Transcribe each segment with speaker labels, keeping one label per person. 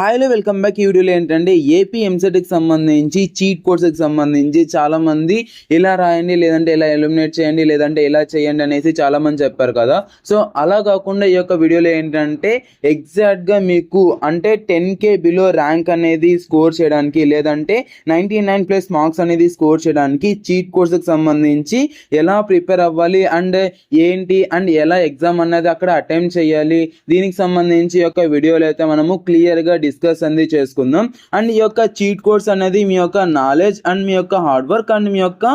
Speaker 1: హాయ్లో welcome back. ఈ వీడియోలో ఏంటంటే ఏపీ ఎంసెట్కి సంబంధించి చీట్ కోర్స్కి సంబంధించి చాలామంది ఇలా రాయండి, లేదంటే ఇలా ఎలిమినేట్ చేయండి, లేదంటే ఇలా చేయండి అనేసి చాలామంది చెప్పారు కదా. సో అలా కాకుండా ఈ యొక్క వీడియోలో ఏంటంటే ఎగ్జాక్ట్గా మీకు అంటే 10K బిలో ర్యాంక్ అనేది స్కోర్ చేయడానికి, లేదంటే 99+ మార్క్స్ అనేది స్కోర్ చేయడానికి చీట్ కోర్స్కి సంబంధించి ఎలా ప్రిపేర్ అవ్వాలి అండ్ ఏంటి అండ్ ఎలా ఎగ్జామ్ అనేది అక్కడ అటెంప్ట్ చేయాలి, దీనికి సంబంధించి ఈ యొక్క వీడియోలో అయితే మనము క్లియర్గా డిస్కస్ అనేది చేసుకుందాం. అండ్ ఈ యొక్క చీట్ కోడ్స్ అనేది మీ యొక్క నాలెడ్జ్ అండ్ మీ యొక్క హార్డ్ వర్క్ అండ్ మీ యొక్క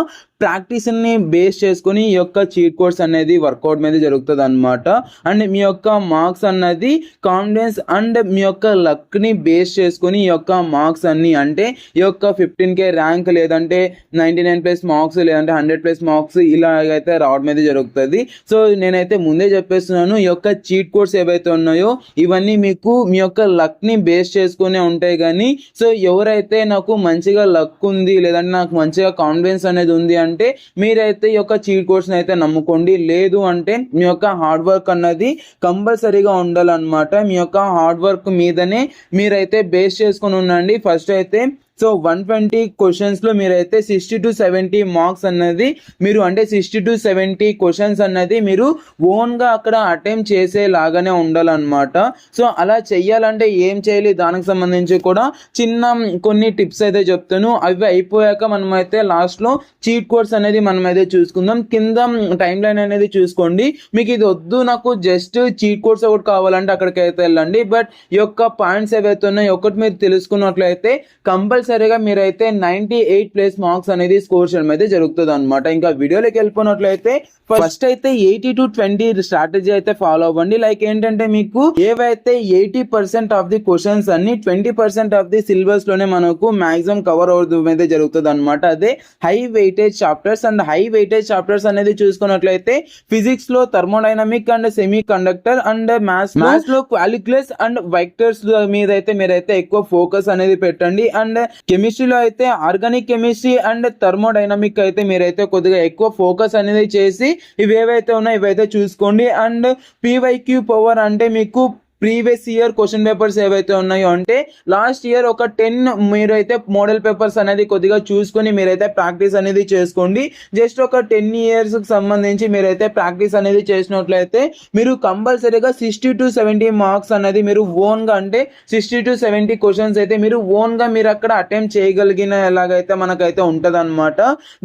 Speaker 1: ప్రాక్టీస్ని బేస్ చేసుకుని ఈ యొక్క చీట్ కోడ్స్ అనేది వర్కౌట్ మీద జరుగుతుంది అనమాట. అండ్ మీ యొక్క మార్క్స్ అన్నది కాన్ఫిడెన్స్ అండ్ మీ యొక్క లక్ని బేస్ చేసుకుని ఈ యొక్క మార్క్స్ అన్ని అంటే ఈ యొక్క 15K ర్యాంక్, లేదంటే 99+ మార్క్స్, లేదంటే 100+ మార్క్స్ ఇలాగైతే రావడం మీద జరుగుతుంది. సో నేనైతే ముందే చెప్పేస్తున్నాను, ఈ యొక్క చీట్ కోడ్స్ ఏవైతే ఉన్నాయో ఇవన్నీ మీకు మీ యొక్క లక్ని బేస్ చేసుకునే ఉంటాయి. కానీ సో ఎవరైతే నాకు మంచిగా లక్ ఉంది, లేదంటే నాకు మంచిగా కాన్ఫిడెన్స్ అనేది ఉంది అంటే మీరైతే ఈ యొక్క చీట్ కోడ్స్ని అయితే నమ్ముకోండి. లేదు అంటే మీ యొక్క హార్డ్ వర్క్ అన్నది కంపల్సరీగా ఉండాలన్నమాట. మీ యొక్క హార్డ్ వర్క్ మీదనే మీరైతే బేస్ చేసుకుని ఉండండి. ఫస్ట్ అయితే సో 120 క్వశ్చన్స్లో మీరైతే 60 to 70 మార్క్స్ అన్నది మీరు అంటే 60 to 70 క్వశ్చన్స్ అన్నది మీరు ఓన్గా అక్కడ అటెంప్ట్ చేసేలాగానే ఉండాలన్నమాట. సో అలా చెయ్యాలంటే ఏం చేయాలి, దానికి సంబంధించి కూడా చిన్న కొన్ని టిప్స్ అయితే చెప్తాను. అవి అయిపోయాక మనమైతే లాస్ట్లో చీట్ కోడ్స్ అనేది మనమైతే చూసుకుందాం. కింద టైం లైన్ అనేది చూసుకోండి. మీకు ఇది వద్దు, నాకు జస్ట్ చీట్ కోడ్స్ ఒకటి కావాలంటే అక్కడికి అయితే వెళ్ళండి. బట్ ఈ యొక్క పాయింట్స్ ఏవైతే ఉన్నాయో ఒకటి మీరు తెలుసుకున్నట్లయితే కంపల్సరీగా మీరైతే 98+ మార్క్స్ అనేది స్కోర్ చేయడం అయితే జరుగుతుంది అనమాట. ఇంకా వీడియోలోకి వెళ్ళిపోయినట్లయితే ఫస్ట్ అయితే 80 to 20 స్ట్రాటజీ అయితే ఫాలో అవ్వండి. లైక్ ఏంటంటే మీకు ఏవైతే 80% ఆఫ్ ది క్వశ్చన్స్ అన్ని 20% ఆఫ్ ది సిలబస్ లోనే మనకు మాక్సిమం కవర్ అవడం అయితే జరుగుతుంది అనమాట. అదే high weightage chapters. And high weightage chapters అనేది చూసుకున్నట్లయితే ఫిజిక్స్ లో thermodynamic and semi conductor and maths లో క్యాలిక్యులస్ అండ్ వెక్టర్స్ మీద అయితే మీరైతే ఎక్కువ ఫోకస్ అనేది పెట్టండి. అండ్ కెమిస్ట్రీలో అయితే ఆర్గానిక్ కెమిస్ట్రీ అండ్ థర్మోడైనమిక్ అయితే మీరైతే కొద్దిగా ఎక్కువ ఫోకస్ అనేది చేసి ఇవేవైతే ఉన్నాయో ఇవైతే చూసుకోండి. అండ్ PYQ పవర్ అంటే మీకు ప్రీవియస్ ఇయర్ క్వశ్చన్ పేపర్స్ ఏవైతే ఉన్నాయో అంటే లాస్ట్ ఇయర్ ఒక 10 మీరైతే మోడల్ పేపర్స్ అనేది కొద్దిగా చూసుకొని మీరైతే ప్రాక్టీస్ అనేది చేసుకోండి. జస్ట్ ఒక 10 ఇయర్స్కి సంబంధించి మీరైతే ప్రాక్టీస్ అనేది చేసినట్లయితే మీరు కంపల్సరీగా 60 to 70 మార్క్స్ అనేది మీరు ఓన్గా అంటే 60 to 70 క్వశ్చన్స్ అయితే మీరు ఓన్గా మీరు అక్కడ అటెంప్ట్ చేయగలిగిన ఎలాగైతే మనకైతే ఉంటుంది అనమాట.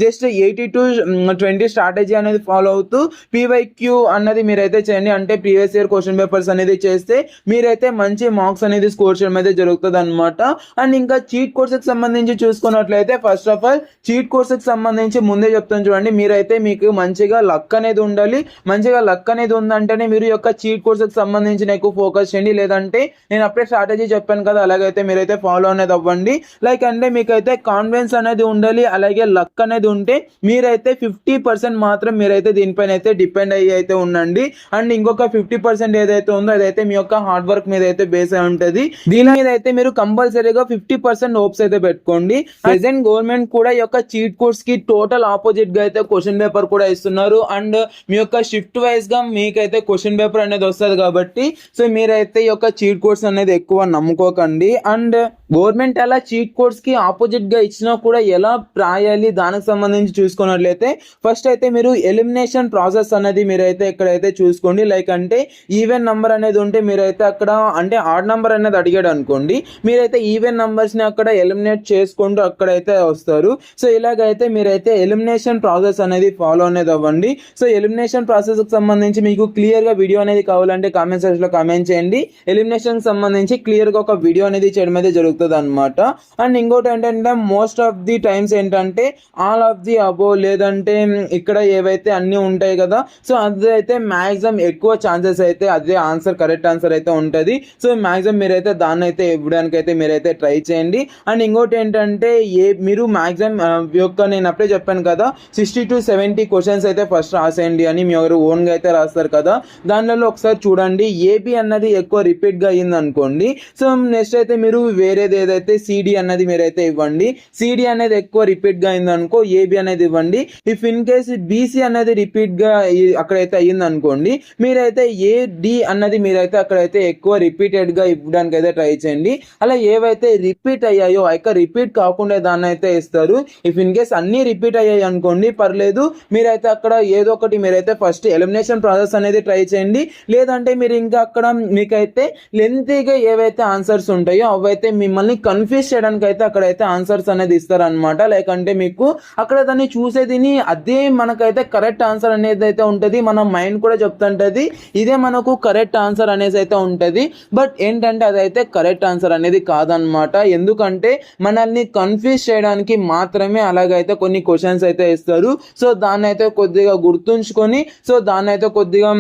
Speaker 1: జస్ట్ 80 to 20 స్ట్రాటజీ అనేది ఫాలో అవుతూ PYQ అన్నది మీరైతే చేయండి. అంటే ప్రీవియస్ ఇయర్ క్వశ్చన్ పేపర్స్ అనేది చేస్తే మీరైతే మంచి మార్క్స్ అనేది స్కోర్ చేయడం అయితే జరుగుతుంది అనమాట. అండ్ ఇంకా చీట్ కోర్స్కి సంబంధించి చూసుకున్నట్లయితే ఫస్ట్ ఆఫ్ ఆల్ చీట్ కోర్స్కి సంబంధించి ముందే చెప్తాను చూడండి, మీరైతే మీకు మంచిగా లక్ అనేది ఉండాలి. మంచిగా లక్ అనేది ఉందంటేనే మీరు యొక్క చీట్ కోర్స్కి సంబంధించిన ఎక్కువ ఫోకస్ చేయండి. లేదంటే నేను అప్పుడే స్ట్రాటజీ చెప్పాను కదా, అలాగైతే మీరైతే ఫాలో అనేది అవ్వండి. లైక్ అంటే మీకైతే కాన్ఫిడెన్స్ అనేది ఉండాలి, అలాగే లక్ అనేది ఉంటే మీరైతే 50% మాత్రం మీరైతే దీనిపైన అయితే డిపెండ్ అయ్యి అయితే ఉండండి. అండ్ ఇంకొక 50% ఏదైతే ఉందో అదైతే మీ యొక్క హార్డ్ వర్క్ మీద అయితే బేస్ అయి ఉంటది. దీని మీద అయితే మీరు కంపల్సరీగా 50% హోప్స్ అయితే పెట్టుకోండి. ప్రెసెంట్ గవర్నమెంట్ కూడా ఈ యొక్క చీట్ కోర్స్ కి టోటల్ ఆపోజిట్ గా అయితే క్వశ్చన్ పేపర్ కూడా ఇస్తున్నారు. అండ్ మీ యొక్క షిఫ్ట్ వైజ్ గా మీకైతే క్వశ్చన్ పేపర్ అనేది వస్తుంది కాబట్టి సో మీరైతే ఈ యొక్క చీట్ కోర్స్ అనేది ఎక్కువ నమ్ముకోకండి. అండ్ గవర్నమెంట్ అలా చీట్ కోర్స్ కి ఆపోజిట్ గా ఇచ్చినా కూడా ఎలా రాయాలి దానికి సంబంధించి చూసుకున్నట్లయితే ఫస్ట్ అయితే మీరు ఎలిమినేషన్ ప్రాసెస్ అనేది మీరైతే ఎక్కడైతే చూసుకోండి. లైక్ అంటే ఈవెన్ నంబర్ అనేది ఉంటే మీరైతే అక్కడ అంటే ఆడ్ నంబర్ అనేది అడిగాడు అనుకోండి, మీరైతే ఈవెన్ నంబర్స్ ని అక్కడ ఎలిమినేట్ చేసుకుంటూ అక్కడైతే వస్తారు. సో ఇలాగైతే మీరైతే ఎలిమినేషన్ ప్రాసెస్ అనేది ఫాలో అనేది అవ్వండి. సో ఎలిమినేషన్ ప్రాసెస్ కి సంబంధించి మీకు క్లియర్ గా వీడియో అనేది కావాలంటే కామెంట్ సెక్షన్ లో కామెంట్ చేయండి. ఎలిమినేషన్ కి సంబంధించి క్లియర్ గా ఒక వీడియో అనేది చేయడం అయితే జరుగుతుంది అనమాట. అండ్ ఇంకోటి ఏంటంటే మోస్ట్ ఆఫ్ ది టైమ్స్ ఏంటంటే ఆల్ ఆఫ్ ది అబో, లేదంటే ఇక్కడ ఏవైతే అన్ని ఉంటాయి కదా, సో అదైతే మాక్సిమం ఎక్కువ ఛాన్సెస్ అయితే అదే ఆన్సర్ కరెక్ట్ ఆన్సర్ అయితే ఉంటుంది. సో మాక్సిమం మీరైతే దాన్ని అయితే ఇవ్వడానికి అయితే మీరైతే ట్రై చేయండి. అండ్ ఇంకోటి ఏంటంటే మీరు మాక్సిమం యొక్క నేను అప్పుడే చెప్పాను కదా 60 to 70 క్వశ్చన్స్ అయితే ఫస్ట్ రాసేయండి అని మీ ఎవరు ఓన్గా అయితే రాస్తారు కదా, దానిలో ఒకసారి చూడండి ఏబి అన్నది ఎక్కువ రిపీట్గా అయ్యింది అనుకోండి. సో నెక్స్ట్ అయితే మీరు వేరేది ఏదైతే సిడి అన్నది మీరైతే ఇవ్వండి. సిడి అనేది ఎక్కువ రిపీట్గా అయింది అనుకో ఏబి అనేది ఇవ్వండి. ఇఫ్ ఇన్ కేస్ బీసీ అనేది రిపీట్గా అక్కడైతే అయ్యింది అనుకోండి, మీరైతే ఏడి అన్నది మీరైతే అక్కడ అక్కడైతే ఎక్కువ రిపీటెడ్గా ఇవ్వడానికి అయితే ట్రై చేయండి. అలా ఏవైతే రిపీట్ అయ్యాయో రిపీట్ కాకుండా దాన్ని అయితే ఇస్తారు. ఇఫ్ ఇన్ కేస్ అన్నీ రిపీట్ అయ్యాయి అనుకోండి పర్లేదు, మీరైతే అక్కడ ఏదో ఒకటి మీరైతే ఫస్ట్ ఎలిమినేషన్ ప్రాసెస్ అనేది ట్రై చేయండి. లేదంటే మీరు ఇంకా అక్కడ మీకైతే లెంతీగా ఏవైతే ఆన్సర్స్ ఉంటాయో అవైతే మిమ్మల్ని కన్ఫ్యూజ్ చేయడానికి అయితే అక్కడైతే ఆన్సర్స్ అనేది ఇస్తారనమాట. లైక్ అంటే మీకు అక్కడ దాన్ని చూసేదిని అదే మనకైతే కరెక్ట్ ఆన్సర్ అనేది అయితే ఉంటుంది. మన మైండ్ కూడా చెప్తుంటది ఇదే మనకు కరెక్ట్ ఆన్సర్ అనేది అయితే ఉంటుంది. బట్ ఏంటంటే అదైతే కరెక్ట్ ఆన్సర్ అనేది కాదనమాట. ఎందుకంటే మనల్ని కన్ఫ్యూజ్ చేయడానికి మాత్రమే అలాగైతే కొన్ని క్వశ్చన్స్ అయితే ఇస్తారు. సో దాన్ని అయితే కొద్దిగా గుర్తుంచుకొని దాన్ని అయితే కొద్దిగా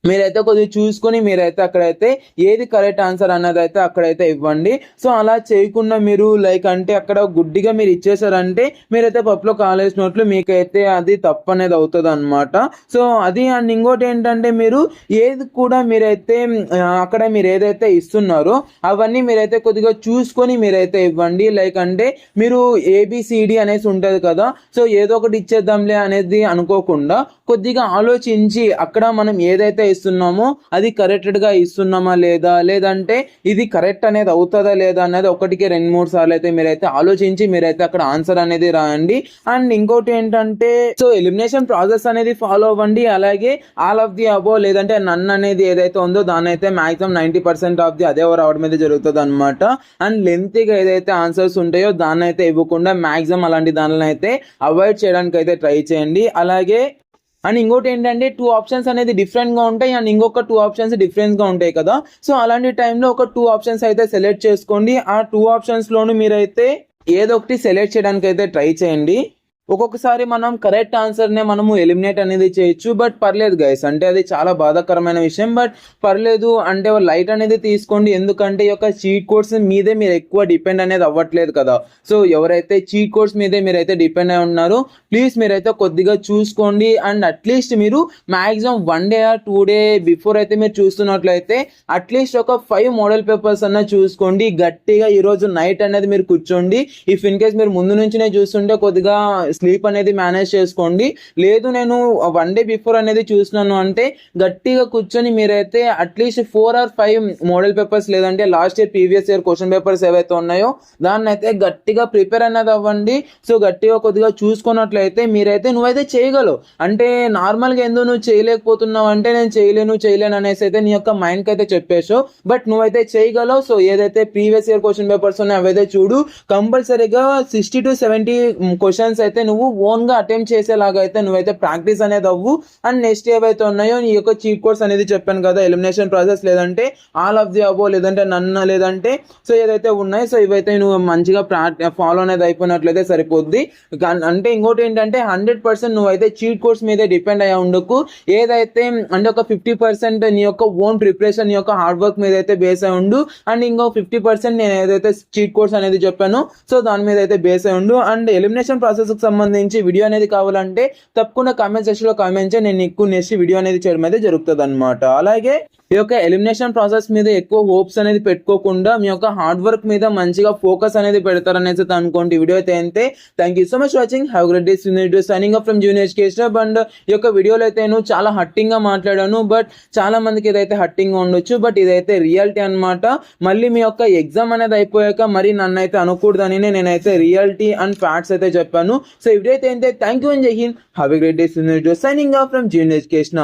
Speaker 1: మీరైతే కొద్దిగా చూసుకొని మీరైతే అక్కడైతే ఏది కరెక్ట్ ఆన్సర్ అన్నది అయితే అక్కడైతే ఇవ్వండి. సో అలా చేయకుండా మీరు లైక్ అంటే అక్కడ గుడ్డిగా మీరు ఇచ్చేసారంటే మీరైతే పప్పులో కాలేసినట్లు మీకైతే అది తప్పు అనేది అవుతుంది అనమాట. సో అది అండ్ ఇంకోటి ఏంటంటే మీరు ఏది కూడా మీరైతే అక్కడ మీరు ఏదైతే ఇస్తున్నారో అవన్నీ మీరైతే కొద్దిగా చూసుకొని మీరైతే ఇవ్వండి. లైక్ అంటే మీరు ఏబిసిడి అనేసి ఉంటుంది కదా, సో ఏదో ఒకటి ఇచ్చేద్దాంలే అనేది అనుకోకుండా కొద్దిగా ఆలోచించి అక్కడ మనం ఏదైతే ఇస్తున్నామో అది కరెక్ట్గా ఇస్తున్నామా లేదా, లేదంటే ఇది కరెక్ట్ అనేది అవుతుందా లేదా అనేది 1-2-3 సార్లు అయితే మీరైతే ఆలోచించి మీరైతే అక్కడ ఆన్సర్ అనేది రాయండి. అండ్ ఇంకోటి ఏంటంటే సో ఎలిమినేషన్ ప్రాసెస్ అనేది ఫాలో అవ్వండి. అలాగే ఆల్ ఆఫ్ ది అబో లేదంటే నన్ అనేది ఏదైతే ఉందో దాని అయితే మాక్సిమం 90% ఆఫ్ ది అదే రావడం అయితే జరుగుతుంది అనమాట. అండ్ లెంతీగా ఏదైతే ఆన్సర్స్ ఉంటాయో దాన్ని అయితే ఇవ్వకుండా మాక్సిమం అలాంటి దానిని అయితే అవాయిడ్ చేయడానికి అయితే ట్రై చేయండి. అలాగే అండ్ ఇంకోటి ఏంటంటే 2 ఆప్షన్స్ అనేది డిఫరెంట్గా ఉంటాయి అండ్ ఇంకొక 2 ఆప్షన్స్ డిఫరెంట్గా ఉంటాయి కదా. సో అలాంటి టైంలో ఒక 2 ఆప్షన్స్ అయితే సెలెక్ట్ చేసుకోండి. ఆ 2 ఆప్షన్స్లోనూ మీరైతే ఏదో ఒకటి సెలెక్ట్ చేయడానికి అయితే ట్రై చేయండి. ఒక్కొక్కసారి మనం కరెక్ట్ ఆన్సర్నే మనము ఎలిమినేట్ అనేది చేయొచ్చు. బట్ పర్లేదు గైస్, అంటే అది చాలా బాధాకరమైన విషయం. బట్ పర్లేదు అంటే లైట్ అనేది తీసుకోండి. ఎందుకంటే ఈ యొక్క చీట్ కోడ్స్ మీదే మీరు ఎక్కువ డిపెండ్ అనేది అవ్వట్లేదు కదా. సో ఎవరైతే చీట్ కోడ్స్ మీదే మీరైతే డిపెండ్ అయి ఉన్నారో ప్లీజ్ మీరైతే కొద్దిగా చూసుకోండి. అండ్ అట్లీస్ట్ మీరు maximum 1 day or 2 day before అయితే మీరు చూస్తున్నట్లయితే అట్లీస్ట్ ఒక 5 మోడల్ పేపర్స్ అన్న చూసుకోండి. గట్టిగా ఈరోజు నైట్ అనేది మీరు కూర్చోండి. ఇఫ్ ఇన్ కేస్ మీరు ముందు నుంచినే చూస్తుంటే కొద్దిగా స్లీప్ అనేది మేనేజ్ చేసుకోండి. లేదు నేను 1 డే బిఫోర్ అనేది చూసినాను అంటే గట్టిగా కూర్చొని మీరైతే అట్లీస్ట్ 4 or 5 మోడల్ పేపర్స్ లేదంటే last year previous year question papers ఏవైతే ఉన్నాయో దాన్ని అయితే గట్టిగా ప్రిపేర్ అనేది అవ్వండి. సో గట్టిగా కొద్దిగా చూసుకున్నట్లయితే మీరైతే నువ్వైతే చేయగలవు. అంటే నార్మల్గా ఎందుకు నువ్వు చేయలేకపోతున్నావు అంటే నేను చేయలేను అనేసి అయితే నీ యొక్క మైండ్కి అయితే చెప్పేసావు. బట్ నువ్వైతే చేయగలవు. సో ఏదైతే ప్రీవియస్ ఇయర్ క్వశ్చన్ పేపర్స్ ఉన్నాయో అవైతే చూడు. కంపల్సరీగా 60 to 70 క్వశ్చన్స్ అయితే నువ్వు ఓన్గా అటెంప్ట్ చేసేలాగా అయితే నువ్వైతే ప్రాక్టీస్ అనేది అవ్వు. అండ్ నెక్స్ట్ ఏవైతే ఉన్నాయో నీ యొక్క చీట్ కోడ్స్ అనేది చెప్పాను కదా, ఎలిమినేషన్ ప్రాసెస్ లేదంటే ఆల్ ఆఫ్ ది అబో లేదంటే నన్ను లేదంటే సో ఏదైతే ఉన్నాయో సో ఇవైతే నువ్వు మంచిగా ఫాలో అనేది అయిపోయినట్లయితే సరిపోద్ది. అంటే ఇంకోటి ఏంటంటే 100% నువ్వైతే చీట్ కోడ్స్ మీదే డిపెండ్ అయ్యి ఉండకు. ఏదైతే అంటే ఒక 50% నీ యొక్క ఓన్ ప్రిపరేషన్ నీ యొక్క హార్డ్ వర్క్ మీద అయితే బేస్ అయి ఉండు. అండ్ ఇంకో 50% నేను ఏదైతే చీట్ కోడ్స్ అనేది చెప్పాను సో దాని మీద అయితే బేస్ అయి ఉండు. అండ్ ఎలిమినేషన్ ప్రాసెస్కి సంబంధించి వీడియో అనేది కావాలంటే తప్పకుండా కామెంట్ సెక్షన్లో కామెంట్ చేయి. నేను ఎక్కువ నెక్స్ట్ వీడియో అనేది చేయడం అయితే జరుగుతుంది అనమాట. అలాగే ఈ యొక్క ఎలిమినేషన్ ప్రాసెస్ మీద ఎక్కువ హోప్స్ అనేది పెట్టుకోకుండా మీ యొక్క హార్డ్ వర్క్ మీద మంచిగా ఫోకస్ అనేది పెడతారనేసి అనుకోండి. వీడియో అయితే అంతే. Thank you so much watching. Have great day. Signing off from junior education. And ఈ యొక్క వీడియోలో అయితే నేను చాలా హట్టింగ్గా మాట్లాడాను. బట్ చాలా మందికి ఇదైతే హట్టింగ్గా ఉండొచ్చు. బట్ ఇదైతే రియాలిటీ అనమాట. మళ్ళీ మీ యొక్క ఎగ్జామ్ అనేది అయిపోయాక మరి నన్ను అయితే అనకూడదని నేనైతే రియాలిటీ అండ్ ఫ్యాక్ట్స్ అయితే చెప్పాను. సో ఈ వీడియో అయితే అంతే. థ్యాంక్ యూ అండ్ జై Hind. Have great day. Signing off from junior education.